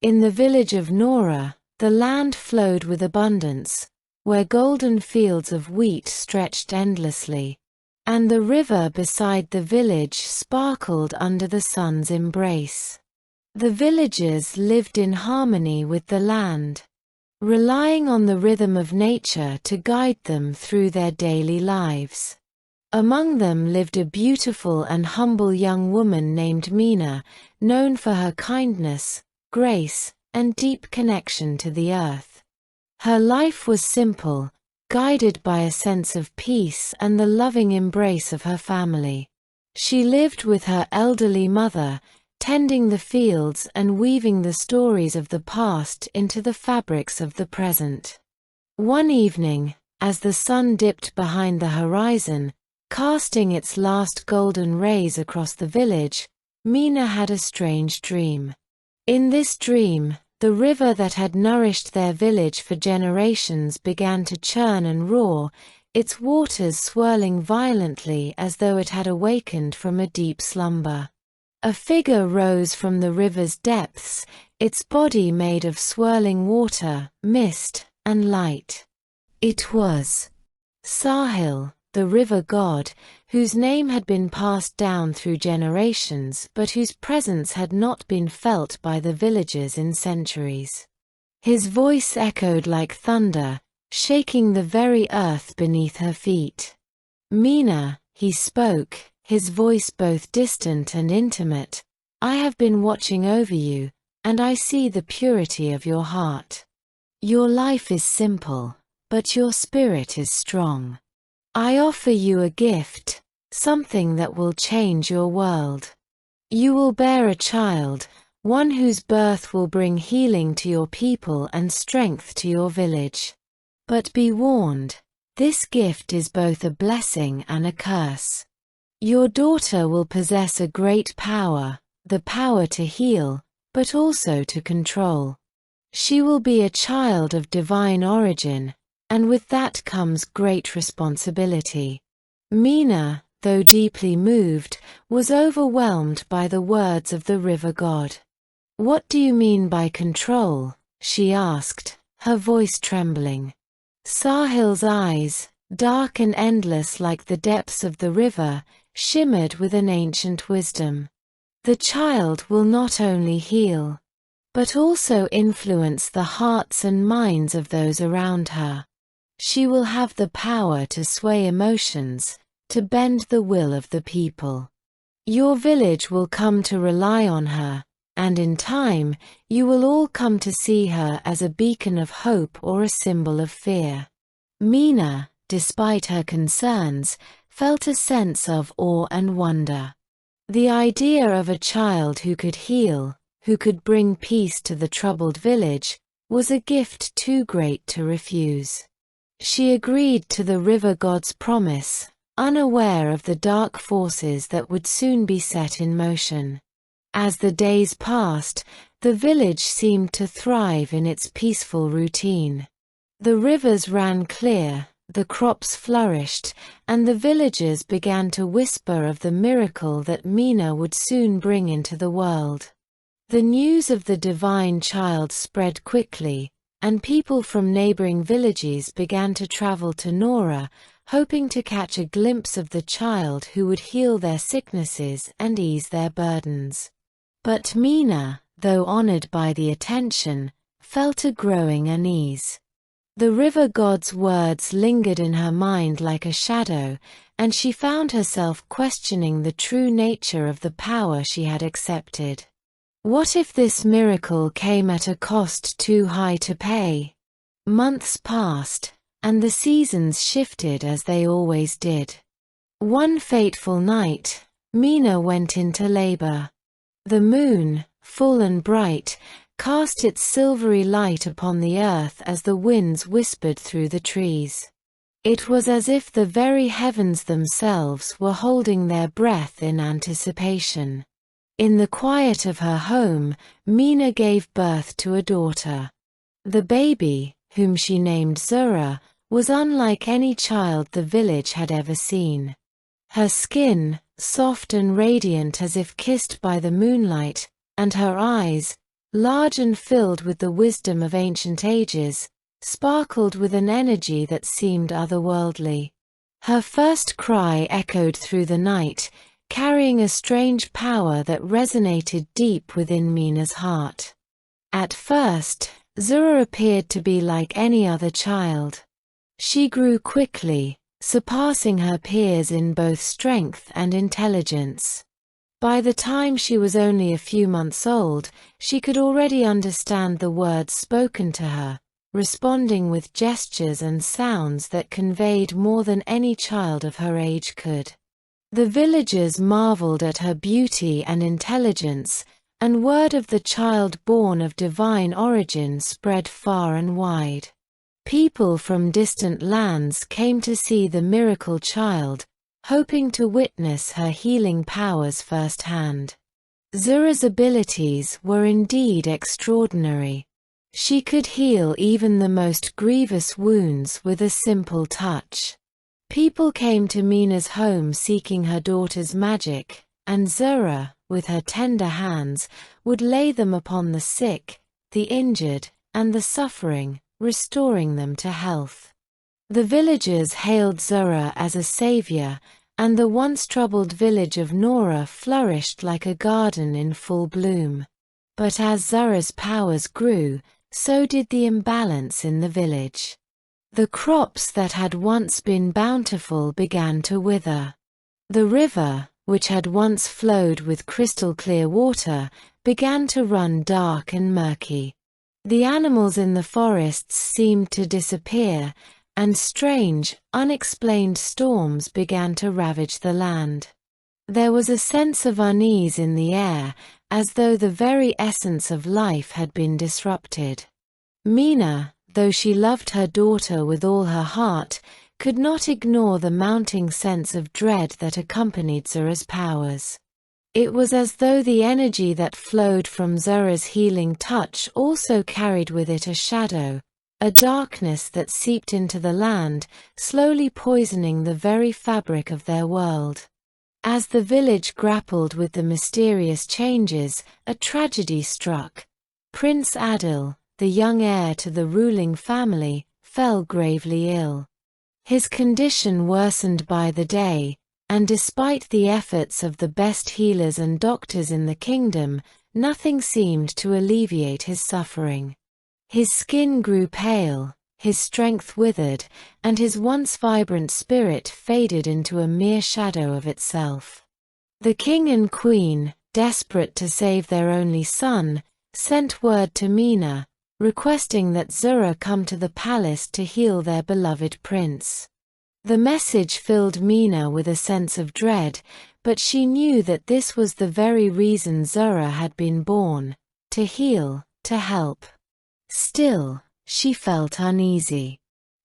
In the village of Nora, the land flowed with abundance, where golden fields of wheat stretched endlessly, and the river beside the village sparkled under the sun's embrace. The villagers lived in harmony with the land, relying on the rhythm of nature to guide them through their daily lives. Among them lived a beautiful and humble young woman named Mina, known for her kindness, grace, and deep connection to the earth. Her life was simple, guided by a sense of peace and the loving embrace of her family. She lived with her elderly mother, tending the fields and weaving the stories of the past into the fabrics of the present. One evening, as the sun dipped behind the horizon, casting its last golden rays across the village, Mina had a strange dream. In this dream, the river that had nourished their village for generations began to churn and roar, its waters swirling violently as though it had awakened from a deep slumber. A figure rose from the river's depths, its body made of swirling water, mist, and light. It was Sahil, the river god, whose name had been passed down through generations but whose presence had not been felt by the villagers in centuries. His voice echoed like thunder, shaking the very earth beneath her feet. "Mina," he spoke, his voice both distant and intimate, "I have been watching over you, and I see the purity of your heart. Your life is simple, but your spirit is strong. I offer you a gift, something that will change your world. You will bear a child, one whose birth will bring healing to your people and strength to your village. But be warned, this gift is both a blessing and a curse. Your daughter will possess a great power, the power to heal, but also to control. She will be a child of divine origin, and with that comes great responsibility." Mina, though deeply moved, was overwhelmed by the words of the river god. "What do you mean by control?" she asked, her voice trembling. Sahil's eyes, dark and endless like the depths of the river, shimmered with an ancient wisdom. "The child will not only heal, but also influence the hearts and minds of those around her. She will have the power to sway emotions, to bend the will of the people. Your village will come to rely on her, and in time, you will all come to see her as a beacon of hope or a symbol of fear." Mina, despite her concerns, felt a sense of awe and wonder. The idea of a child who could heal, who could bring peace to the troubled village, was a gift too great to refuse. She agreed to the river god's promise, unaware of the dark forces that would soon be set in motion. As the days passed, the village seemed to thrive in its peaceful routine. The rivers ran clear, the crops flourished, and the villagers began to whisper of the miracle that Mina would soon bring into the world. The news of the divine child spread quickly, and people from neighboring villages began to travel to Nora, hoping to catch a glimpse of the child who would heal their sicknesses and ease their burdens. But Mina, though honored by the attention, felt a growing unease. The river god's words lingered in her mind like a shadow, and she found herself questioning the true nature of the power she had accepted. What if this miracle came at a cost too high to pay? Months passed, and the seasons shifted as they always did. One fateful night, Mina went into labor. The moon, full and bright, cast its silvery light upon the earth as the winds whispered through the trees. It was as if the very heavens themselves were holding their breath in anticipation. In the quiet of her home, Mina gave birth to a daughter. The baby, whom she named Zahra, was unlike any child the village had ever seen. Her skin, soft and radiant as if kissed by the moonlight, and her eyes, large and filled with the wisdom of ancient ages, sparkled with an energy that seemed otherworldly. Her first cry echoed through the night, carrying a strange power that resonated deep within Mina's heart. At first, Zahra appeared to be like any other child. She grew quickly, surpassing her peers in both strength and intelligence. By the time she was only a few months old, she could already understand the words spoken to her, responding with gestures and sounds that conveyed more than any child of her age could. The villagers marveled at her beauty and intelligence, and word of the child born of divine origin spread far and wide. People from distant lands came to see the miracle child, hoping to witness her healing powers firsthand. Zahra's abilities were indeed extraordinary. She could heal even the most grievous wounds with a simple touch. People came to Mina's home seeking her daughter's magic, and Zahra, with her tender hands, would lay them upon the sick, the injured, and the suffering, restoring them to health. The villagers hailed Zahra as a savior, and the once troubled village of Nora flourished like a garden in full bloom. But as Zahra's powers grew, so did the imbalance in the village. The crops that had once been bountiful began to wither. The river, which had once flowed with crystal-clear water, began to run dark and murky. The animals in the forests seemed to disappear, and strange, unexplained storms began to ravage the land. There was a sense of unease in the air, as though the very essence of life had been disrupted. Mina, though she loved her daughter with all her heart, could not ignore the mounting sense of dread that accompanied Zahra's powers. It was as though the energy that flowed from Zahra's healing touch also carried with it a shadow, a darkness that seeped into the land, slowly poisoning the very fabric of their world. As the village grappled with the mysterious changes, a tragedy struck. Prince Adil, the young heir to the ruling family, fell gravely ill. His condition worsened by the day, and despite the efforts of the best healers and doctors in the kingdom, nothing seemed to alleviate his suffering. His skin grew pale, his strength withered, and his once vibrant spirit faded into a mere shadow of itself. The king and queen, desperate to save their only son, sent word to Mina, requesting that Zahra come to the palace to heal their beloved prince. The message filled Mina with a sense of dread, but she knew that this was the very reason Zahra had been born: to heal, to help. Still, she felt uneasy.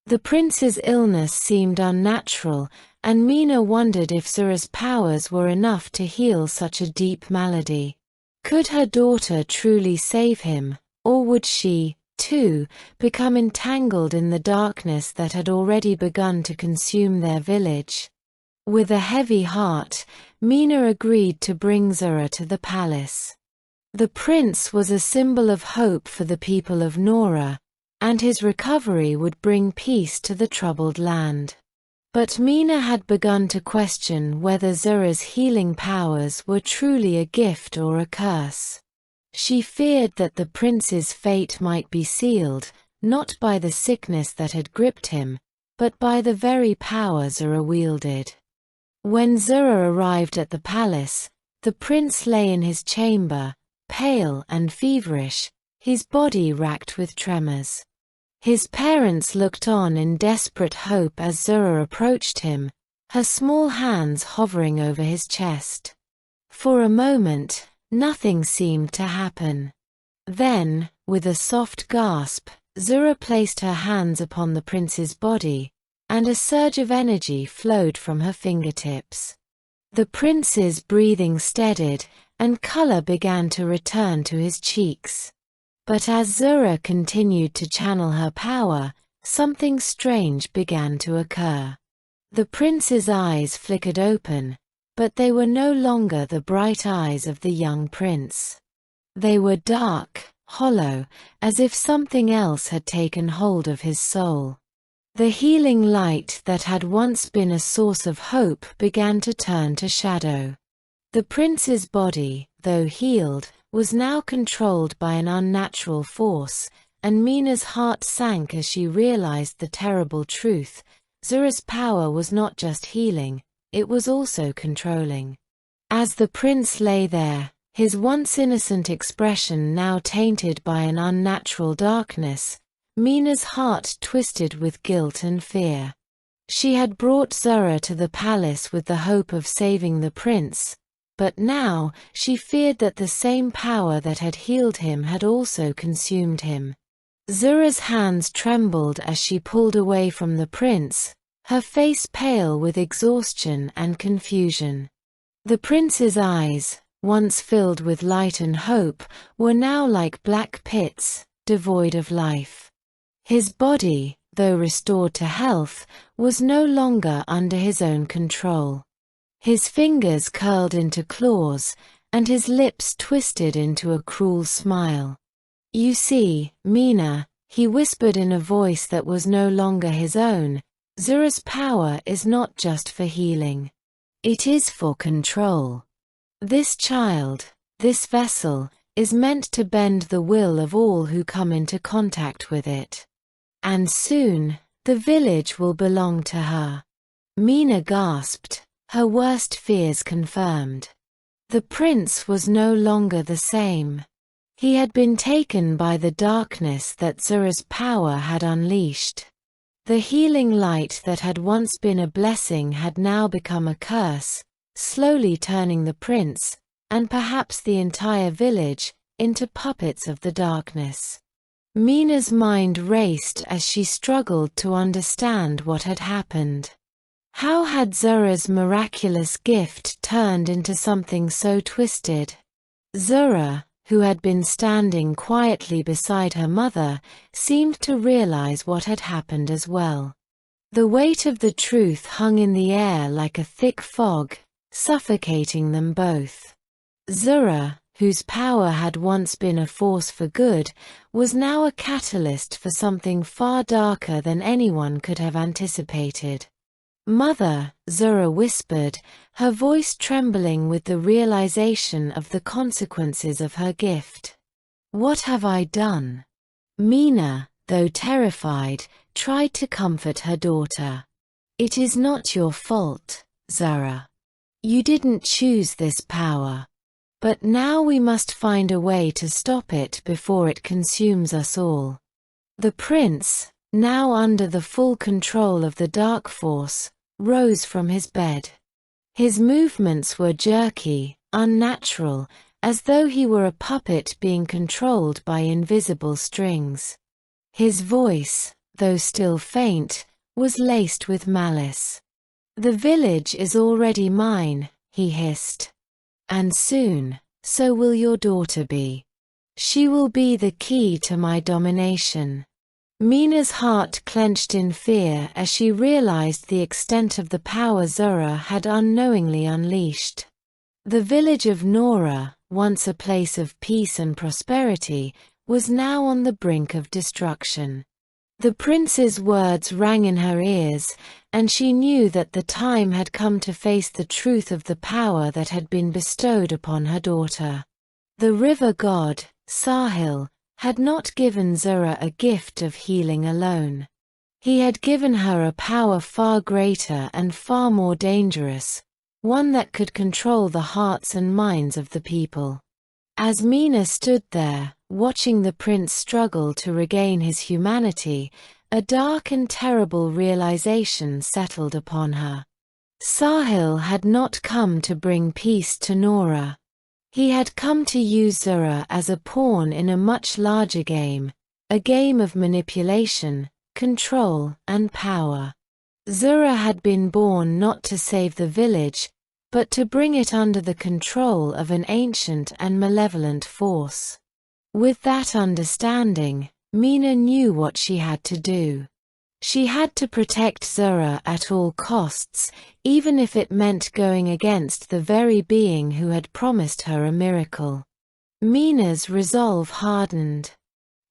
The prince's illness seemed unnatural, and Mina wondered if Zahra's powers were enough to heal such a deep malady. Could her daughter truly save him, or would she, too, become entangled in the darkness that had already begun to consume their village? With a heavy heart, Mina agreed to bring Zahra to the palace. The prince was a symbol of hope for the people of Nora, and his recovery would bring peace to the troubled land. But Mina had begun to question whether Zahra's healing powers were truly a gift or a curse. She feared that the prince's fate might be sealed, not by the sickness that had gripped him, but by the very power Zahra wielded. When Zahra arrived at the palace, the prince lay in his chamber, pale and feverish, his body racked with tremors. His parents looked on in desperate hope as Zahra approached him, her small hands hovering over his chest. For a moment, nothing seemed to happen. Then, with a soft gasp, Zahra placed her hands upon the prince's body, and a surge of energy flowed from her fingertips. The prince's breathing steadied, and color began to return to his cheeks. But as Zahra continued to channel her power, something strange began to occur. The prince's eyes flickered open, but they were no longer the bright eyes of the young prince. They were dark, hollow, as if something else had taken hold of his soul. The healing light that had once been a source of hope began to turn to shadow. The prince's body, though healed, was now controlled by an unnatural force, and Mina's heart sank as she realized the terrible truth. Zahra's power was not just healing, it was also controlling. As the prince lay there, his once innocent expression now tainted by an unnatural darkness, Mina's heart twisted with guilt and fear. She had brought Zahra to the palace with the hope of saving the prince, but now she feared that the same power that had healed him had also consumed him. Zahra's hands trembled as she pulled away from the prince, her face pale with exhaustion and confusion. The prince's eyes, once filled with light and hope, were now like black pits, devoid of life. His body, though restored to health, was no longer under his own control. His fingers curled into claws, and his lips twisted into a cruel smile. "You see, Mina," he whispered in a voice that was no longer his own, "Zahra's power is not just for healing. It is for control. This child, this vessel, is meant to bend the will of all who come into contact with it. And soon, the village will belong to her." Mina gasped, her worst fears confirmed. The prince was no longer the same. He had been taken by the darkness that Zahra's power had unleashed. The healing light that had once been a blessing had now become a curse, slowly turning the prince, and perhaps the entire village, into puppets of the darkness. Mina's mind raced as she struggled to understand what had happened. How had Zahra's miraculous gift turned into something so twisted? Zahra, who had been standing quietly beside her mother, seemed to realize what had happened as well. The weight of the truth hung in the air like a thick fog, suffocating them both. Zahra, whose power had once been a force for good, was now a catalyst for something far darker than anyone could have anticipated. "Mother," Zahra whispered, her voice trembling with the realization of the consequences of her gift. "What have I done?" Mina, though terrified, tried to comfort her daughter. "It is not your fault, Zahra. You didn't choose this power. But now we must find a way to stop it before it consumes us all." The prince, now under the full control of the dark force, rose from his bed. His movements were jerky, unnatural, as though he were a puppet being controlled by invisible strings. His voice, though still faint, was laced with malice. "The village is already mine," he hissed. "And soon, so will your daughter be. She will be the key to my domination." Mina's heart clenched in fear as she realized the extent of the power Zahra had unknowingly unleashed. The village of Nora, once a place of peace and prosperity, was now on the brink of destruction. The prince's words rang in her ears, and she knew that the time had come to face the truth of the power that had been bestowed upon her daughter. The river god, Sahil, had not given Zahra a gift of healing alone. He had given her a power far greater and far more dangerous, one that could control the hearts and minds of the people. As Mina stood there, watching the prince struggle to regain his humanity, a dark and terrible realization settled upon her. Sahil had not come to bring peace to Nora. He had come to use Zahra as a pawn in a much larger game, a game of manipulation, control, and power. Zahra had been born not to save the village, but to bring it under the control of an ancient and malevolent force. With that understanding, Mina knew what she had to do. She had to protect Zahra at all costs, even if it meant going against the very being who had promised her a miracle. Mina's resolve hardened.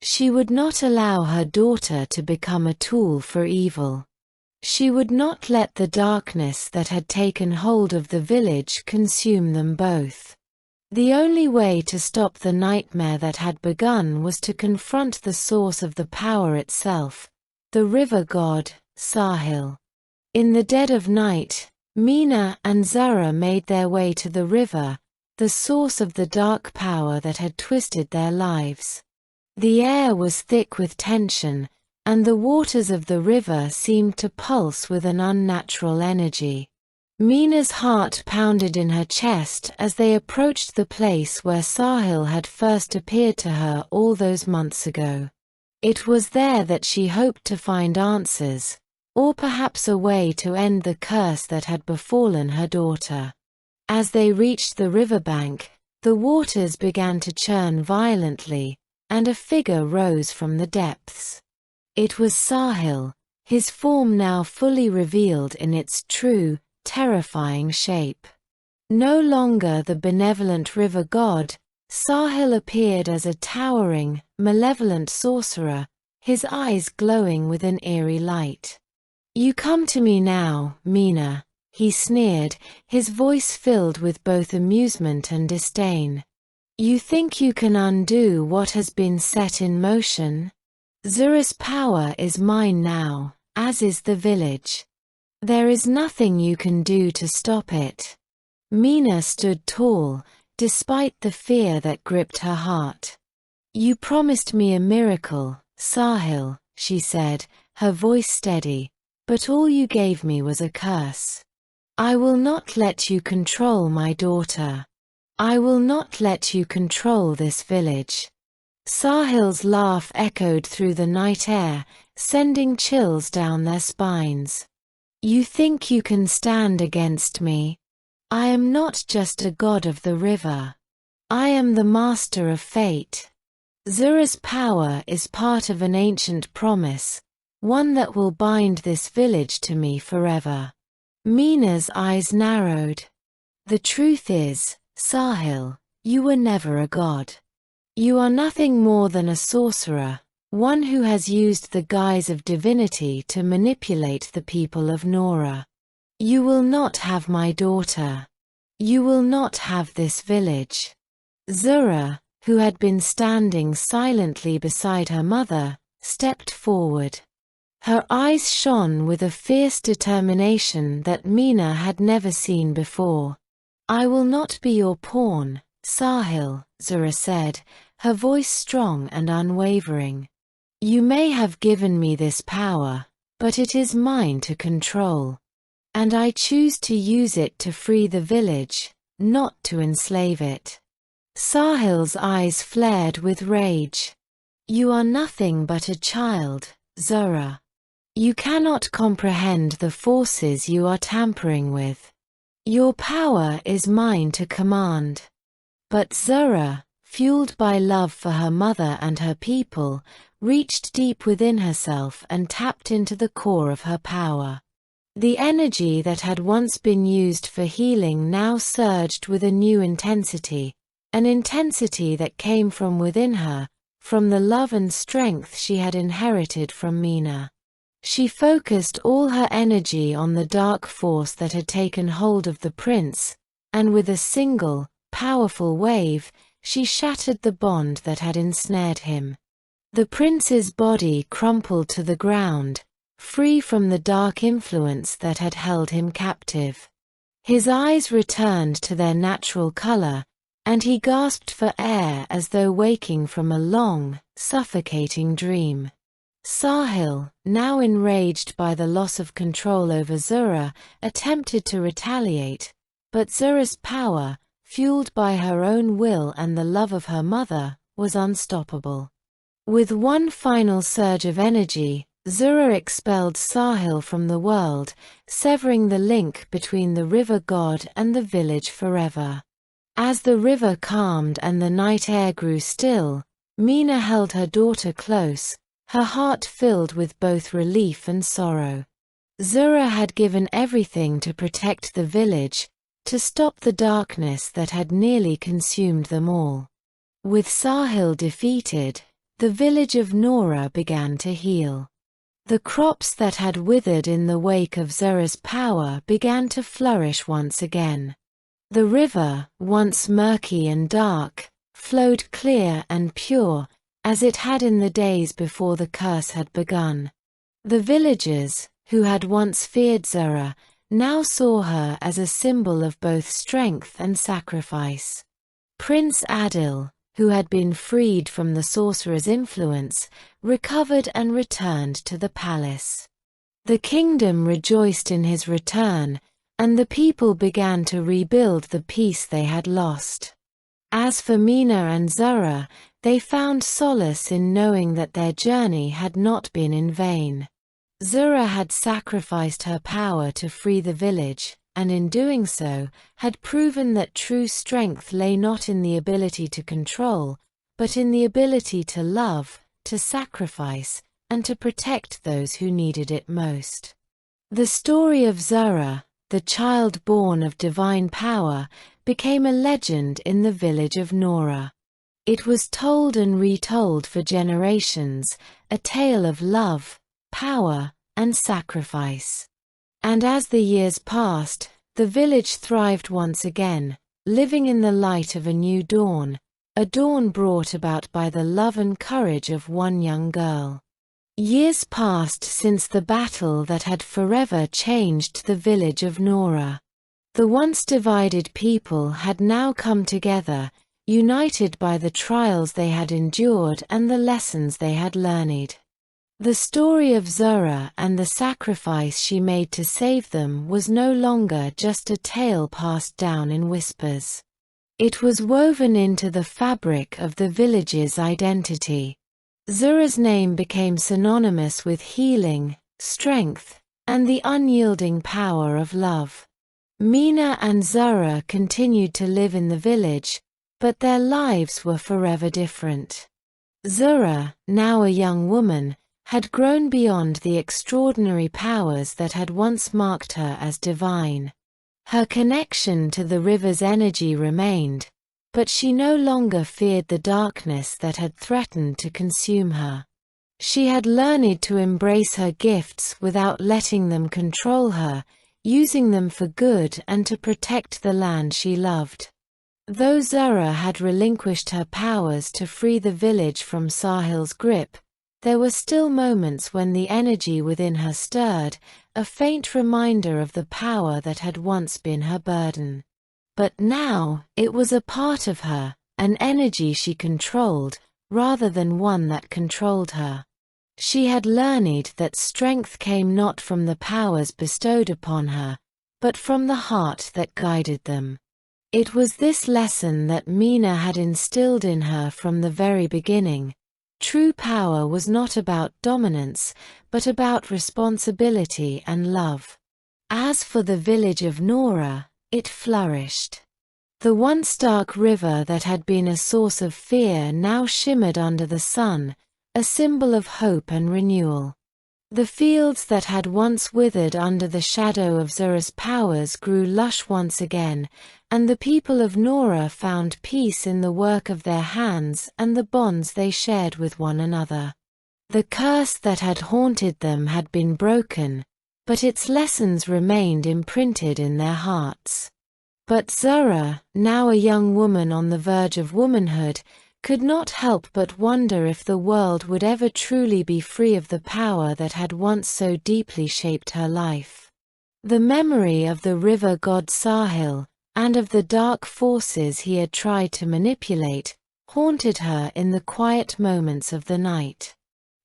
She would not allow her daughter to become a tool for evil. She would not let the darkness that had taken hold of the village consume them both. The only way to stop the nightmare that had begun was to confront the source of the power itself, the river god, Sahil. In the dead of night, Mina and Zahra made their way to the river, the source of the dark power that had twisted their lives. The air was thick with tension, and the waters of the river seemed to pulse with an unnatural energy. Mina's heart pounded in her chest as they approached the place where Sahil had first appeared to her all those months ago. It was there that she hoped to find answers, or perhaps a way to end the curse that had befallen her daughter. As they reached the riverbank, the waters began to churn violently, and a figure rose from the depths. It was Sahil, his form now fully revealed in its true, terrifying shape. No longer the benevolent river god, Sahil appeared as a towering, malevolent sorcerer, his eyes glowing with an eerie light. "You come to me now, Mina," he sneered, his voice filled with both amusement and disdain. "You think you can undo what has been set in motion? Zahra's power is mine now, as is the village. There is nothing you can do to stop it." Mina stood tall, despite the fear that gripped her heart. "You promised me a miracle, Sahil," she said, her voice steady, "but all you gave me was a curse. I will not let you control my daughter. I will not let you control this village." Sahil's laugh echoed through the night air, sending chills down their spines. "You think you can stand against me? I am not just a god of the river. I am the master of fate. Zahra's power is part of an ancient promise, one that will bind this village to me forever." Mina's eyes narrowed. "The truth is, Sahil, you were never a god. You are nothing more than a sorcerer, one who has used the guise of divinity to manipulate the people of Nora. You will not have my daughter. You will not have this village." Zahra, who had been standing silently beside her mother, stepped forward. Her eyes shone with a fierce determination that Mina had never seen before. "I will not be your pawn, Sahil," Zahra said, her voice strong and unwavering. "You may have given me this power, but it is mine to control. And I choose to use it to free the village, not to enslave it." Sahil's eyes flared with rage. "You are nothing but a child, Zahra. You cannot comprehend the forces you are tampering with. Your power is mine to command." But Zahra, fueled by love for her mother and her people, reached deep within herself and tapped into the core of her power. The energy that had once been used for healing now surged with a new intensity, an intensity that came from within her, from the love and strength she had inherited from Mina. She focused all her energy on the dark force that had taken hold of the prince, and with a single, powerful wave, she shattered the bond that had ensnared him. The prince's body crumpled to the ground, free from the dark influence that had held him captive. His eyes returned to their natural color, and he gasped for air as though waking from a long, suffocating dream. Sahil, now enraged by the loss of control over Zahra, attempted to retaliate, but Zahra's power, fueled by her own will and the love of her mother, was unstoppable. With one final surge of energy, Zahra expelled Sahil from the world, severing the link between the river god and the village forever. As the river calmed and the night air grew still, Mina held her daughter close, her heart filled with both relief and sorrow. Zahra had given everything to protect the village, to stop the darkness that had nearly consumed them all. With Sahil defeated, the village of Nora began to heal. The crops that had withered in the wake of Zahra's power began to flourish once again. The river, once murky and dark, flowed clear and pure, as it had in the days before the curse had begun. The villagers, who had once feared Zahra, now saw her as a symbol of both strength and sacrifice. Prince Adil, who had been freed from the sorcerer's influence, recovered and returned to the palace. The kingdom rejoiced in his return, and the people began to rebuild the peace they had lost. As for Mina and Zahra, they found solace in knowing that their journey had not been in vain. Zahra had sacrificed her power to free the village, and in doing so, had proven that true strength lay not in the ability to control, but in the ability to love, to sacrifice, and to protect those who needed it most. The story of Zahra, the child born of divine power, became a legend in the village of Nora. It was told and retold for generations, a tale of love, power, and sacrifice. And as the years passed, the village thrived once again, living in the light of a new dawn, a dawn brought about by the love and courage of one young girl. Years passed since the battle that had forever changed the village of Nora. The once divided people had now come together, united by the trials they had endured and the lessons they had learned. The story of Zahra and the sacrifice she made to save them was no longer just a tale passed down in whispers. It was woven into the fabric of the village's identity. Zahra's name became synonymous with healing, strength, and the unyielding power of love. Mina and Zahra continued to live in the village, but their lives were forever different. Zahra, now a young woman, had grown beyond the extraordinary powers that had once marked her as divine. Her connection to the river's energy remained, but she no longer feared the darkness that had threatened to consume her. She had learned to embrace her gifts without letting them control her, using them for good and to protect the land she loved. Though Zahra had relinquished her powers to free the village from Sahil's grip, there were still moments when the energy within her stirred, a faint reminder of the power that had once been her burden. But now, it was a part of her, an energy she controlled, rather than one that controlled her. She had learned that strength came not from the powers bestowed upon her, but from the heart that guided them. It was this lesson that Mina had instilled in her from the very beginning. True power was not about dominance, but about responsibility and love. As for the village of Nora, it flourished. The once dark river that had been a source of fear now shimmered under the sun, a symbol of hope and renewal. The fields that had once withered under the shadow of Zahra's powers grew lush once again, and the people of Nora found peace in the work of their hands and the bonds they shared with one another. The curse that had haunted them had been broken, but its lessons remained imprinted in their hearts. But Zahra, now a young woman on the verge of womanhood, could not help but wonder if the world would ever truly be free of the power that had once so deeply shaped her life. The memory of the river god Sahil, and of the dark forces he had tried to manipulate, haunted her in the quiet moments of the night.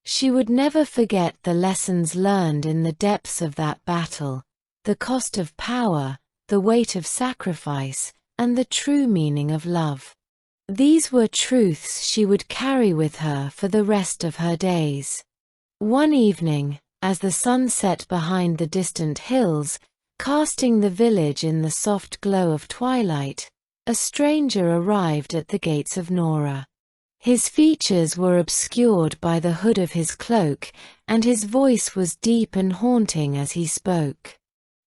She would never forget the lessons learned in the depths of that battle, the cost of power, the weight of sacrifice, and the true meaning of love. These were truths she would carry with her for the rest of her days. One evening, as the sun set behind the distant hills, casting the village in the soft glow of twilight, a stranger arrived at the gates of Nora. His features were obscured by the hood of his cloak, and his voice was deep and haunting as he spoke.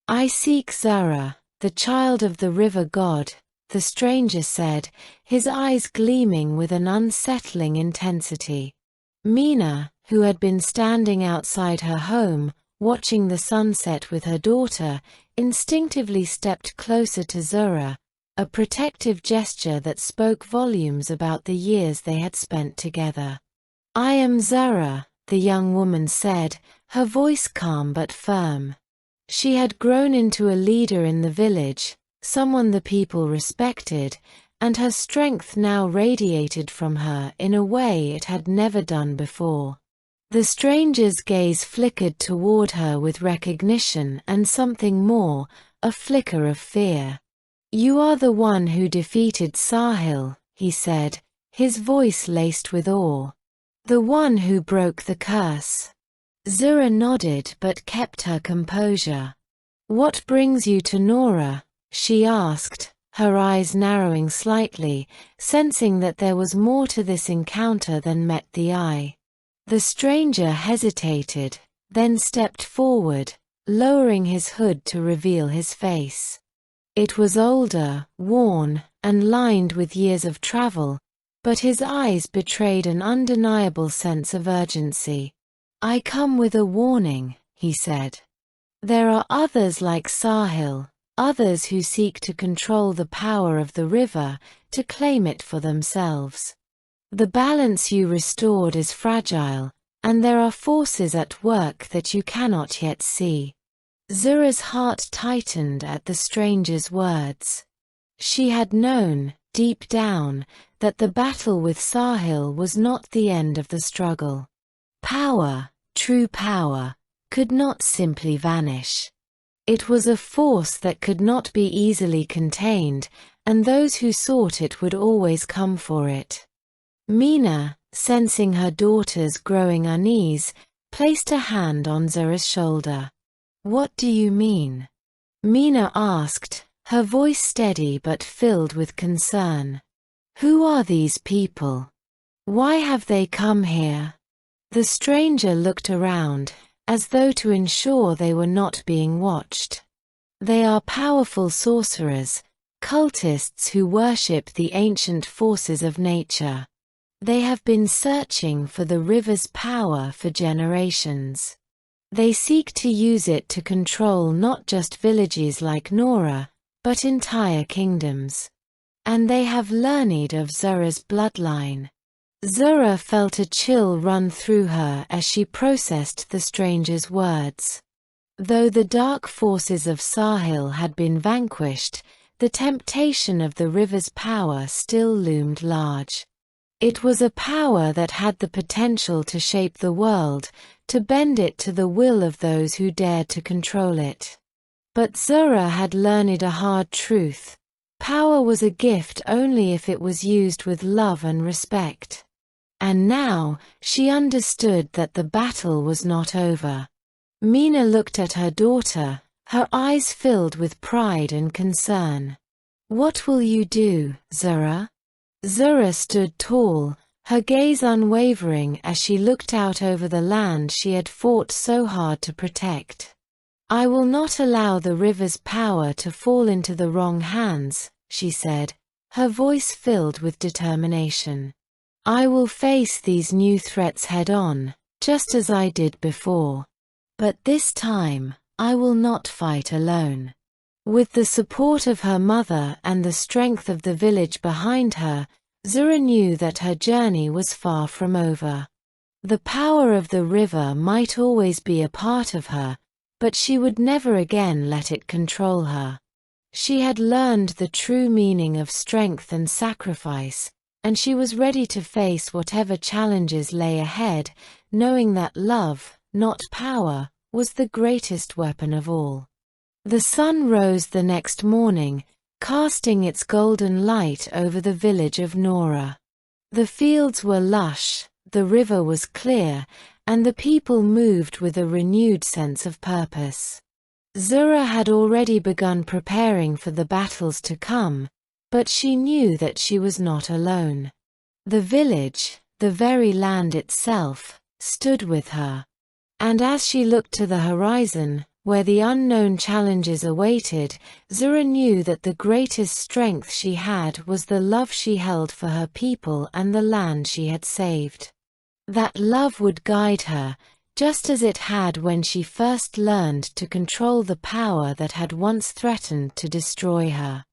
"I seek Zahra, the child of the river god," the stranger said, his eyes gleaming with an unsettling intensity. Mina, who had been standing outside her home, watching the sunset with her daughter, instinctively stepped closer to Zahra, a protective gesture that spoke volumes about the years they had spent together. "I am Zahra," the young woman said, her voice calm but firm. She had grown into a leader in the village, someone the people respected, and her strength now radiated from her in a way it had never done before. The stranger's gaze flickered toward her with recognition and something more, a flicker of fear. "You are the one who defeated Sahil," he said, his voice laced with awe. "The one who broke the curse." Zahra nodded but kept her composure. "What brings you to Nora?" she asked, her eyes narrowing slightly, sensing that there was more to this encounter than met the eye. The stranger hesitated, then stepped forward, lowering his hood to reveal his face. It was older, worn, and lined with years of travel, but his eyes betrayed an undeniable sense of urgency. "I come with a warning," he said. "There are others like Sahil, others who seek to control the power of the river, to claim it for themselves. The balance you restored is fragile, and there are forces at work that you cannot yet see." Zahra's heart tightened at the stranger's words. She had known, deep down, that the battle with Sahil was not the end of the struggle. Power, true power, could not simply vanish. It was a force that could not be easily contained, and those who sought it would always come for it. Mina, sensing her daughter's growing unease, placed a hand on Zahra's shoulder. "What do you mean?" Mina asked, her voice steady but filled with concern. "Who are these people? Why have they come here?" The stranger looked around, as though to ensure they were not being watched. "They are powerful sorcerers, cultists who worship the ancient forces of nature. They have been searching for the river's power for generations. They seek to use it to control not just villages like Nora, but entire kingdoms. And they have learned of Zahra's bloodline." Zahra felt a chill run through her as she processed the stranger's words. Though the dark forces of Sahil had been vanquished, the temptation of the river's power still loomed large. It was a power that had the potential to shape the world, to bend it to the will of those who dared to control it. But Zahra had learned a hard truth. Power was a gift only if it was used with love and respect. And now, she understood that the battle was not over. Mina looked at her daughter, her eyes filled with pride and concern. "What will you do, Zahra?" Zahra stood tall, her gaze unwavering as she looked out over the land she had fought so hard to protect. "I will not allow the river's power to fall into the wrong hands," she said, her voice filled with determination. "I will face these new threats head-on, just as I did before. But this time, I will not fight alone." With the support of her mother and the strength of the village behind her, Zahra knew that her journey was far from over. The power of the river might always be a part of her, but she would never again let it control her. She had learned the true meaning of strength and sacrifice, and she was ready to face whatever challenges lay ahead, knowing that love, not power, was the greatest weapon of all. The sun rose the next morning, casting its golden light over the village of Nora. The fields were lush, the river was clear, and the people moved with a renewed sense of purpose. Zahra had already begun preparing for the battles to come, but she knew that she was not alone. The village, the very land itself, stood with her. And as she looked to the horizon, where the unknown challenges awaited, Zahra knew that the greatest strength she had was the love she held for her people and the land she had saved. That love would guide her, just as it had when she first learned to control the power that had once threatened to destroy her.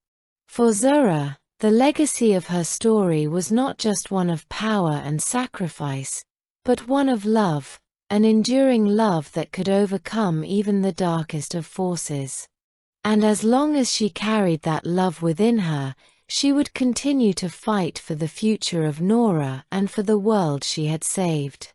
For Zahra, the legacy of her story was not just one of power and sacrifice, but one of love, an enduring love that could overcome even the darkest of forces. And as long as she carried that love within her, she would continue to fight for the future of Nora and for the world she had saved.